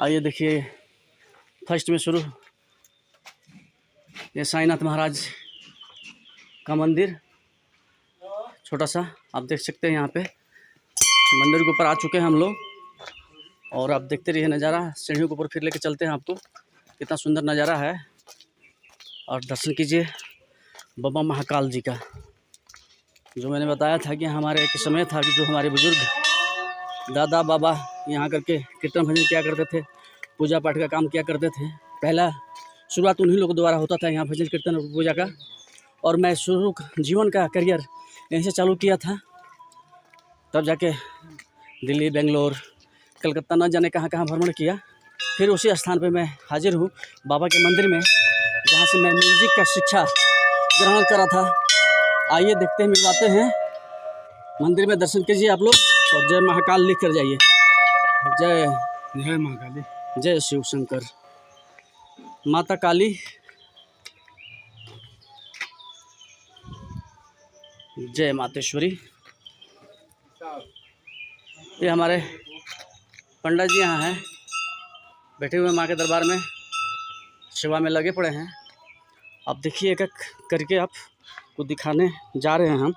आइए देखिए, फर्स्ट में शुरू ये साईनाथ महाराज का मंदिर, छोटा सा आप देख सकते हैं। यहाँ पे मंदिर के ऊपर आ चुके हैं हम लोग और आप देखते रहिए नज़ारा। सीढ़ियों के ऊपर फिर लेके चलते हैं आपको, कितना सुंदर नज़ारा है। और दर्शन कीजिए बाबा महाकाल जी का। जो मैंने बताया था कि हमारे एक समय था कि जो हमारे बुजुर्ग दादा बाबा यहाँ करके कीर्तन भजन किया करते थे, पूजा पाठ का काम किया करते थे। पहला शुरुआत उन्हीं लोगों द्वारा होता था यहाँ भजन कीर्तन और पूजा का। और मैं शुरू जीवन का करियर यहीं से चालू किया था। तब जाके दिल्ली, बेंगलोर, कलकत्ता न जाने कहाँ कहाँ भ्रमण किया। फिर उसी स्थान पे मैं हाजिर हूँ बाबा के मंदिर में, जहाँ से मैं म्यूजिक का शिक्षा ग्रहण करा था। आइए देखते हैं, मिलवाते हैं। मंदिर में दर्शन कीजिए आप लोग और जय महाकाल लिख कर जाइए। जय जय महाकाली, जय शिव शंकर, माता काली, जय मातेश्वरी। ये हमारे पंडित जी यहाँ हैं, बैठे हुए माँ के दरबार में सेवा में लगे पड़े हैं। आप देखिए, एक एक करके आपको दिखाने जा रहे हैं हम।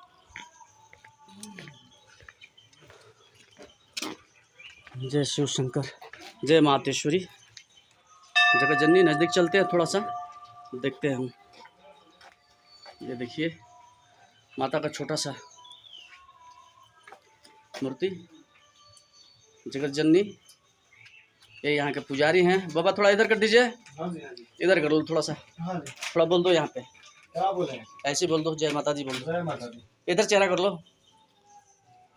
जय शिव शंकर, जय मातेश्वरी। जगत जननी नज़दीक चलते हैं, थोड़ा सा देखते हैं हम। ये देखिए माता का छोटा सा मूर्ति, जगत जननी। ये यहाँ के पुजारी हैं। बाबा थोड़ा इधर कर दीजिए, इधर कर लो थोड़ा सा, थोड़ा बोल दो यहाँ पे। क्या बोले? ऐसे बोल दो, जय माता दी बोल दो। जय माता दी। इधर चेहरा कर लो।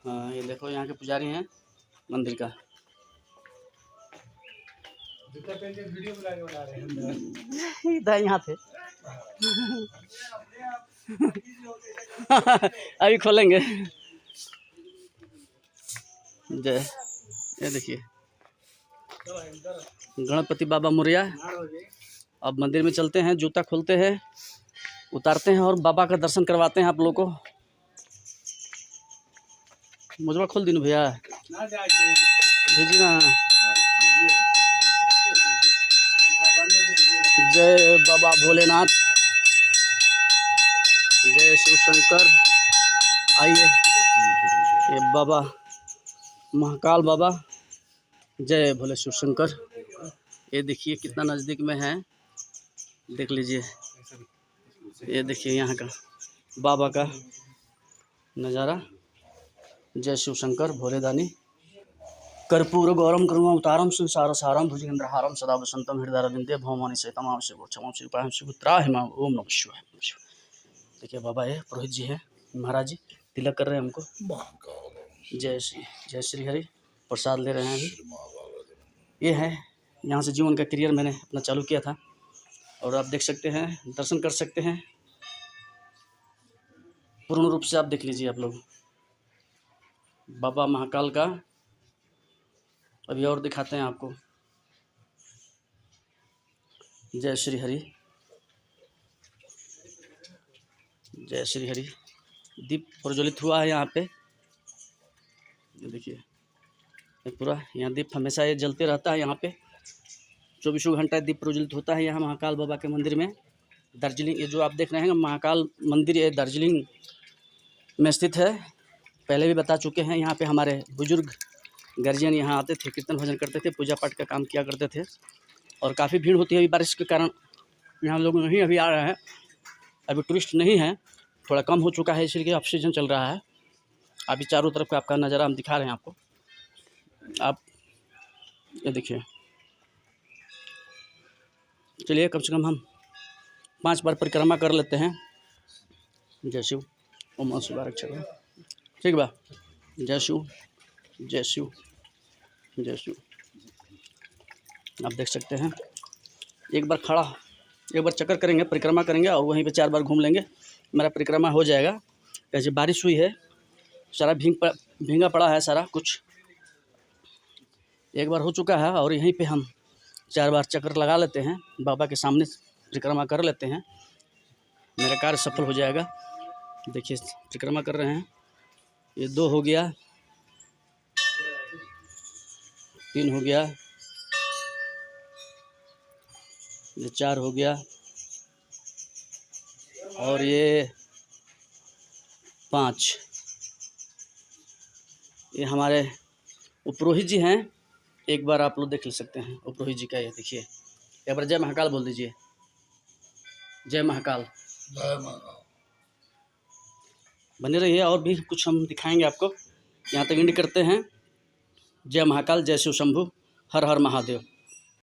हाँ, ये देखो यहाँ के पुजारी हैं मंदिर का। वीडियो बना रहे हैं इधर यहाँ थे अभी खोलेंगे। जय, ये देखिए गणपति बाबा मोरया। अब मंदिर में चलते हैं, जूता खोलते हैं, उतारते हैं और बाबा का दर्शन करवाते हैं आप लोगों को। मुझे खोल दीनू भैया, भेजी ना। जय बाबा भोलेनाथ, जय शिव शंकर। आइए, ये बाबा महाकाल बाबा, जय भोले शिव शंकर। ये देखिए कितना नज़दीक में है, देख लीजिए। ये देखिए यहाँ का बाबा का नज़ारा। जय शिव शंकर भोले दानी। कर्पूर गौरम करुणावतारम संसार सारम भुजगेंद्रहारम सदा वसंतम हृदयारविंदे भौमानि सहितम शिवोक्षम शिवपायम शिवपुत्राय ओम नमः शिवाय। देखिए बाबा ये पुरोहित जी हैं, महाराज जी तिलक कर रहे हैं हमको। जय श्री हरि। प्रसाद ले रहे हैं अभी। ये है यहाँ से जीवन का करियर मैंने अपना चालू किया था और आप देख सकते हैं, दर्शन कर सकते हैं पूर्ण रूप से। आप देख लीजिए आप लोग बाबा महाकाल का। अभी और दिखाते हैं आपको। जय श्री हरि, जय श्री हरि। दीप प्रज्वलित हुआ है यहाँ पे, ये देखिए। ये पूरा यहाँ दीप हमेशा ये जलते रहता है। यहाँ पे 24 घंटा दीप प्रज्वलित होता है यहाँ महाकाल बाबा के मंदिर में। दार्जिलिंग, ये जो आप देख रहे हैं महाकाल मंदिर, ये दार्जिलिंग में स्थित है। पहले भी बता चुके हैं, यहाँ पे हमारे बुजुर्ग गार्जियन यहाँ आते थे, कीर्तन भजन करते थे, पूजा पाठ का काम किया करते थे। और काफ़ी भीड़ होती है। अभी बारिश के कारण यहाँ लोग नहीं अभी आ रहे हैं, अभी टूरिस्ट नहीं है, थोड़ा कम हो चुका है, इसलिए ऑफ सीजन चल रहा है। अभी चारों तरफ का आपका नज़ारा हम दिखा रहे हैं आपको। आप ये देखिए। चलिए कम से कम हम 5 बार परिक्रमा कर लेते हैं। जय शिव, ओम नमः शिवाय। रक्षक, ठीक बा। जय शिव, जय शिव, जय शिव। आप देख सकते हैं एक बार चक्कर करेंगे, परिक्रमा करेंगे और वहीं पे 4 बार घूम लेंगे, मेरा परिक्रमा हो जाएगा। ऐसे बारिश हुई है, सारा भींगा पड़ा है सारा कुछ, एक बार हो चुका है और यहीं पे हम 4 बार चक्कर लगा लेते हैं, बाबा के सामने परिक्रमा कर लेते हैं, मेरा कार्य सफल हो जाएगा। देखिए परिक्रमा कर रहे हैं, ये 2 हो गया, 3 हो गया, ये 4 हो गया और ये 5। ये हमारे उपरोहित जी हैं, एक बार आप लोग देख ले सकते हैं उपरोहित जी का। ये देखिए, एक बार जय महाकाल बोल दीजिए। जय महाकाल। बने रहिए, और भी कुछ हम दिखाएंगे आपको। यहाँ तक एंड करते हैं। जय महाकाल, जय शिव शंभु, हर हर महादेव।